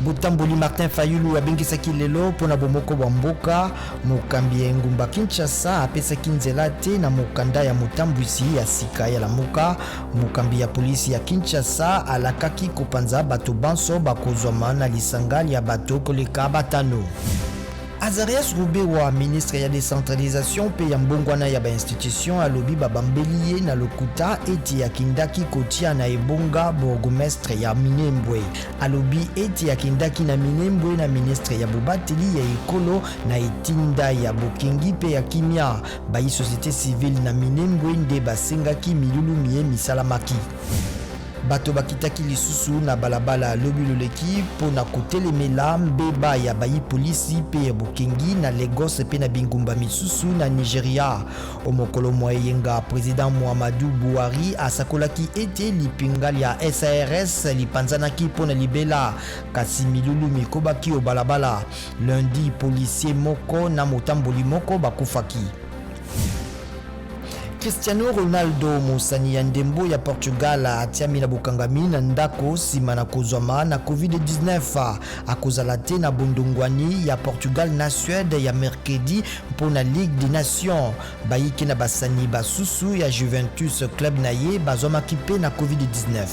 Butamboli Martin Fayulu abengisaki lelo pona bomoko wa mboka mokambi ya ngumba Kinshasa apesaki nzela te na mokanda ya motambwisi ya sika ya lamuka. Mokambi ya polisi ya Kinshasa alakaki kopanza bato banso bakozwama na lisangali ya bato koleka batano. Azarias Rubewa, ministre ya décentralisation pe ya mbongwana ya ba institution alobi babambeli na lokuta eti akindaki kotia na ebonga bourgmestre ya Minembwe. Alobi eti akindaki na Minembwe na ministre ya bobateli ya ekolo na etinda ya bokengi pe ya kimia. Bayi société civile na Minembwe nde basengaki milulu misalamaki. Bato bakitaki lisusu na balabala lobiloleki pona kotelemela mbeba ya bayi polisi pe ya bokengi na Lagos pe na bingumba misusu na Nigeria. Omokolo moyenga président Muhammadu Buhari asakolaki ete lipingali ya SARS lipanzanaki pona libela kasi milulu mikobaki o balabala. Lundi policier moko na motamboli moko bakufaki. Cristiano Ronaldo mosani ya ndembo ya Portugal atiami na bokangami na ndako sima na kozwama na COVID-19 akozala te na bondongwani ya Portugal na Suède ya mercredi mpona Ligue des Nations. Bayiki na basani basusu ya Juventus club na ye bazwamaki pe na COVID-19.